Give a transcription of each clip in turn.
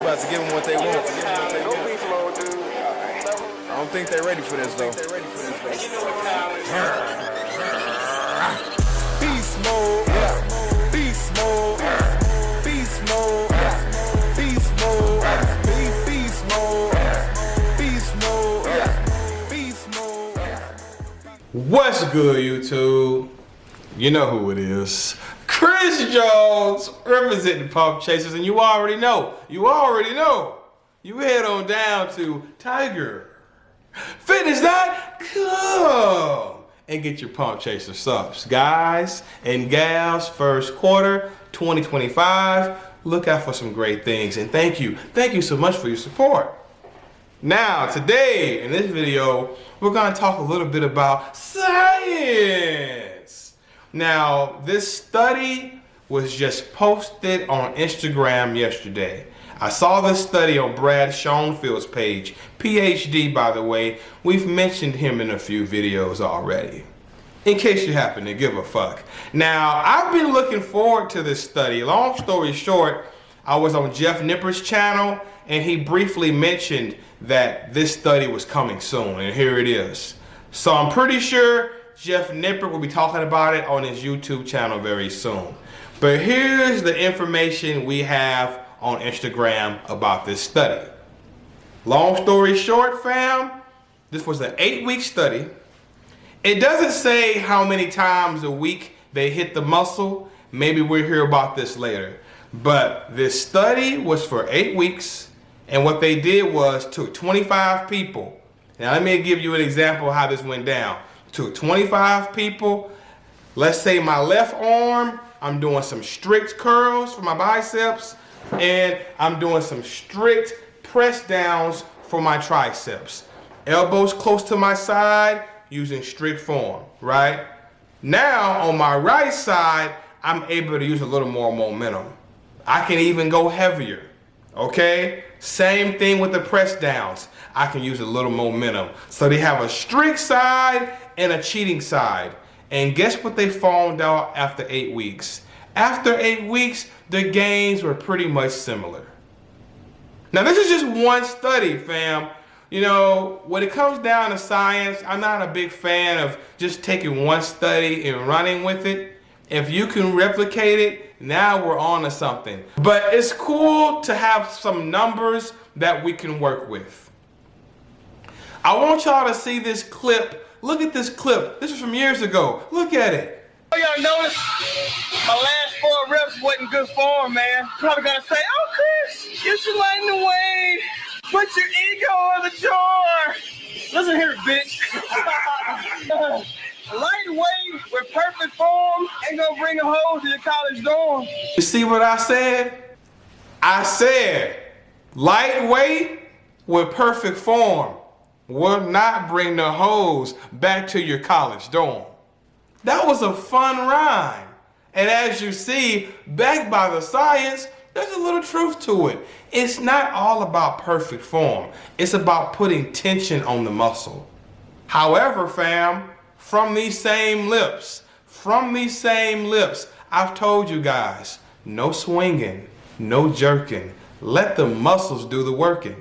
about to give them what they want. Go Beastmode, dude. I don't think they're ready for this, though. Beast mode, beast mode, beast mode, beast mode, beast mode, beast mode, beast mode. What's good, YouTube? You know who it is. Chris Jones representing Pump Chasers, and you already know. You head on down to TigerFitness.com and get your Pump Chaser subs. Guys and gals, first quarter 2025. Look out for some great things, and thank you so much for your support. Now, today in this video, we're going to talk a little bit about science. Now, this study was just posted on Instagram yesterday. I saw this study on Brad Schoenfeld's page, PhD, by the way. We've mentioned him in a few videos already, in case you happen to give a fuck. Now, I've been looking forward to this study. Long story short, I was on Jeff Nippard's channel, and he briefly mentioned that this study was coming soon, and here it is. So I'm pretty sure Jeff Nippard will be talking about it on his YouTube channel very soon. But here's the information we have on Instagram about this study. Long story short, fam, this was an 8-week study. It doesn't say how many times a week they hit the muscle. Maybe we'll hear about this later. But this study was for 8 weeks, and what they did was took 25 people. Now let me give you an example of how this went down. Took 25 people. Let's say my left arm, I'm doing some strict curls for my biceps, and I'm doing some strict press downs for my triceps. Elbows close to my side, using strict form, right? Now on my right side, I'm able to use a little more momentum. I can even go heavier, okay? Same thing with the press downs. I can use a little momentum. So they have a strict side and a cheating side. And guess what they found out after 8 weeks? After 8 weeks, the gains were pretty much similar. Now this is just one study, fam. You know, when it comes down to science, I'm not a big fan of just taking one study and running with it. If you can replicate it, now we're on to something. But it's cool to have some numbers that we can work with. I want y'all to see this clip. Look at this clip. This is from years ago. Look at it. Y'all notice my last 4 reps wasn't good form, man. Probably gonna say, oh, Chris, you should lighten the weight. Put your ego on the door. Listen here, bitch. Lightweight with perfect form ain't gonna bring a hole to your college dorm. You see what I said? I said lightweight with perfect form will not bring the hose back to your college dorm. That was a fun rhyme. And as you see, backed by the science, there's a little truth to it. It's not all about perfect form. It's about putting tension on the muscle. However, fam, from these same lips, I've told you guys, no swinging, no jerking. Let the muscles do the working.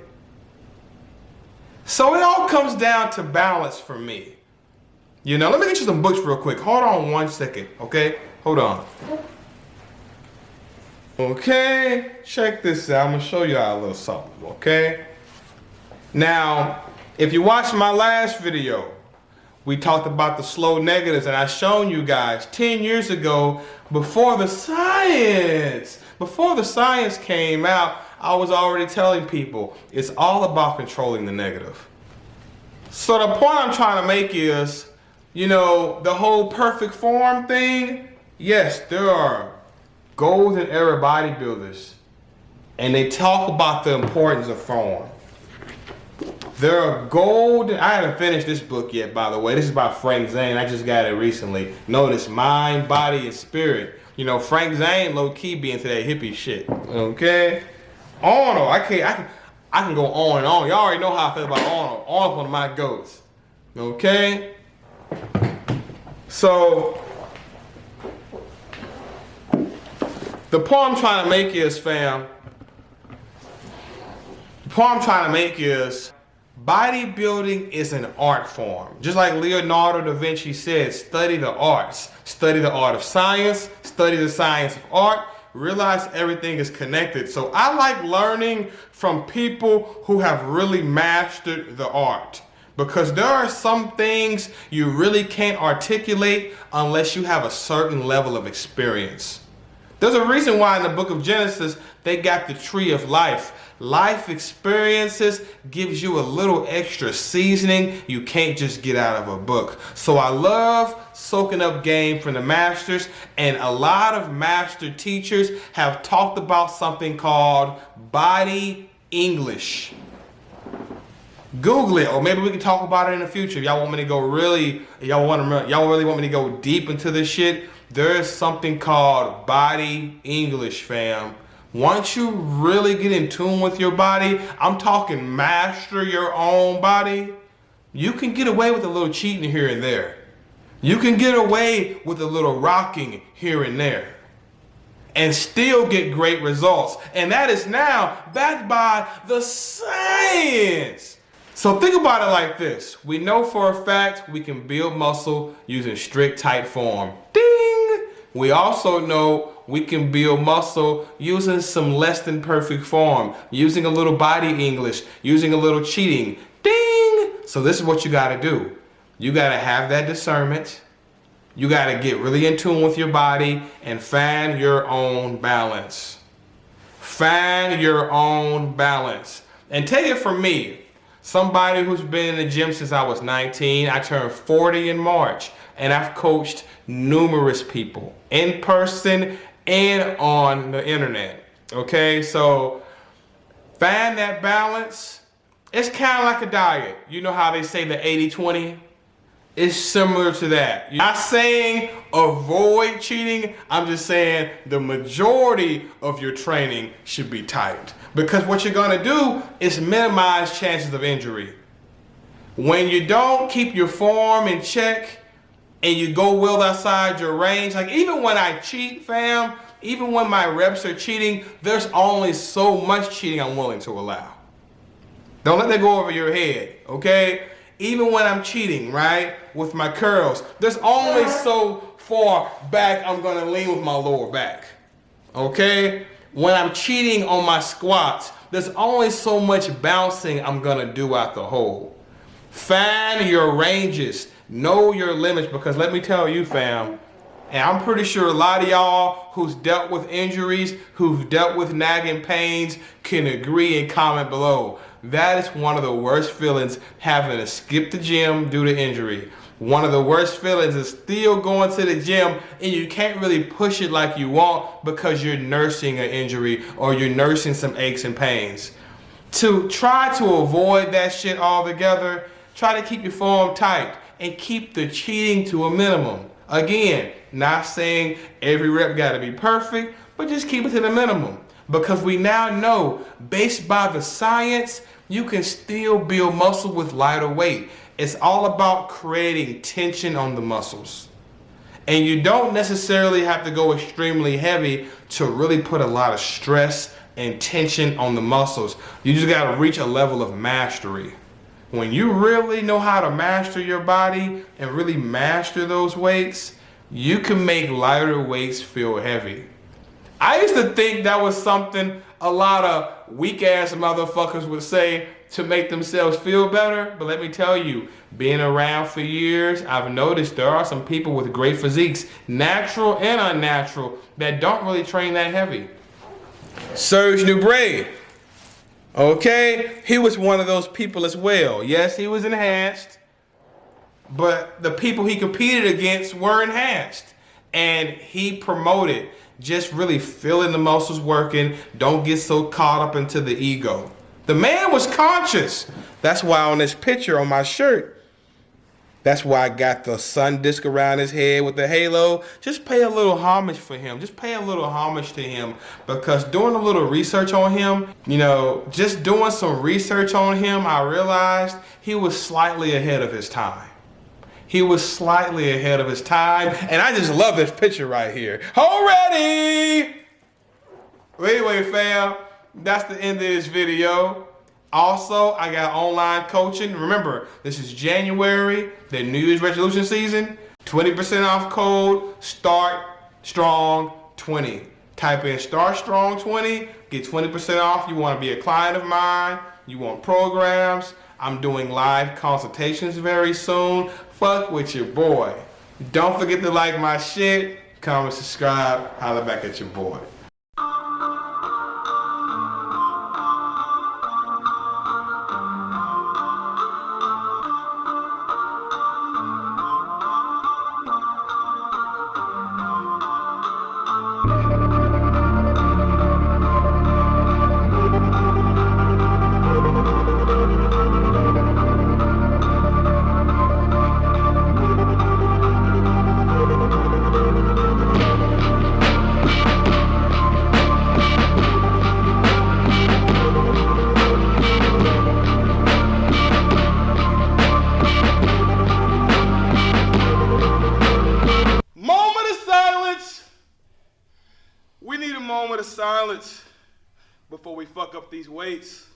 So it all comes down to balance for me. You know, let me get you some books real quick. Hold on 1 second, okay? Hold on. Okay, check this out. I'm gonna show you all a little something, okay? Now, if you watched my last video, we talked about the slow negatives, and I shown you guys 10 years ago, before the science came out, I was already telling people it's all about controlling the negative. So the point I'm trying to make is, you know, the whole perfect form thing, yes, there are golden era bodybuilders, and they talk about the importance of form. There are golden, I haven't finished this book yet, by the way. This is by Frank Zane. I just got it recently. Notice mind, body, and spirit. You know, Frank Zane low-key be into that hippie shit, okay? Arnold, I can go on and on. Y'all already know how I feel about Arnold. Arnold's one of my goats, okay? So, the point I'm trying to make is, fam, The point I'm trying to make is bodybuilding is an art form. Just like Leonardo da Vinci said, study the arts. Study the art of science, study the science of art, realize everything is connected. So I like learning from people who have really mastered the art, because there are some things you really can't articulate unless you have a certain level of experience. There's a reason why in the book of Genesis they got the tree of life. Life experiences gives you a little extra seasoning you can't just get out of a book. So I love soaking up game from the masters, and a lot of master teachers have talked about something called body English. Google it, or maybe we can talk about it in the future. If y'all want me to go really, y'all really want me to go deep into this shit, there's something called body English, fam. Once you really get in tune with your body, I'm talking master your own body, you can get away with a little cheating here and there. You can get away with a little rocking here and there and still get great results. And that is now backed by the science. So think about it like this. We know for a fact we can build muscle using strict tight form. Ding! We also know we can build muscle using some less than perfect form, using a little body English, using a little cheating. Ding! So this is what you gotta do. You gotta have that discernment. You gotta get really in tune with your body and find your own balance. Find your own balance. And take it from me, somebody who's been in the gym since I was 19. I turned 40 in March, and I've coached numerous people in person and on the internet. Okay, so find that balance. It's kind of like a diet. You know how they say the 80-20? It's similar to that. I'm not saying avoid cheating. I'm just saying the majority of your training should be tight, because what you're gonna do is minimize chances of injury. When you don't keep your form in check and you go well outside your range, like even when I cheat, fam, even when my reps are cheating, there's only so much cheating I'm willing to allow. Don't let that go over your head, okay? Even when I'm cheating, right, with my curls, there's only so far back I'm gonna lean with my lower back, okay? When I'm cheating on my squats, there's only so much bouncing I'm gonna do out the hole. Find your ranges, know your limits, because let me tell you, fam, and I'm pretty sure a lot of y'all who's dealt with injuries, who've dealt with nagging pains, can agree and comment below. That is one of the worst feelings, having to skip the gym due to injury. One of the worst feelings is still going to the gym and you can't really push it like you want because you're nursing an injury or you're nursing some aches and pains. To try to avoid that shit altogether, try to keep your form tight and keep the cheating to a minimum. Again, not saying every rep gotta be perfect, but just keep it to the minimum. Because we now know, based by the science, you can still build muscle with lighter weight. It's all about creating tension on the muscles. And you don't necessarily have to go extremely heavy to really put a lot of stress and tension on the muscles. You just gotta reach a level of mastery. When you really know how to master your body and really master those weights, you can make lighter weights feel heavy. I used to think that was something a lot of weak ass motherfuckers would say to make themselves feel better, but let me tell you, being around for years, I've noticed there are some people with great physiques, natural and unnatural, that don't really train that heavy. Serge Nubret, okay, he was one of those people as well. Yes, he was enhanced, but the people he competed against were enhanced, and he promoted just really feeling the muscles working. Don't get so caught up into the ego. The man was conscious. That's why on this picture on my shirt, that's why I got the sun disc around his head with the halo. Just pay a little homage for him. Just pay a little homage to him, because doing a little research on him, just doing some research on him, I realized he was slightly ahead of his time. He was slightly ahead of his time, and I just love this picture right here. Already! Well, anyway, fam, that's the end of this video. Also, I got online coaching. Remember, this is January, the New Year's resolution season. 20% off code, Start Strong 20. Type in Start Strong 20, get 20% off. You want to be a client of mine, you want programs. I'm doing live consultations very soon. Fuck with your boy. Don't forget to like my shit, comment, subscribe, holla back at your boy. We need a moment of silence before we fuck up these weights.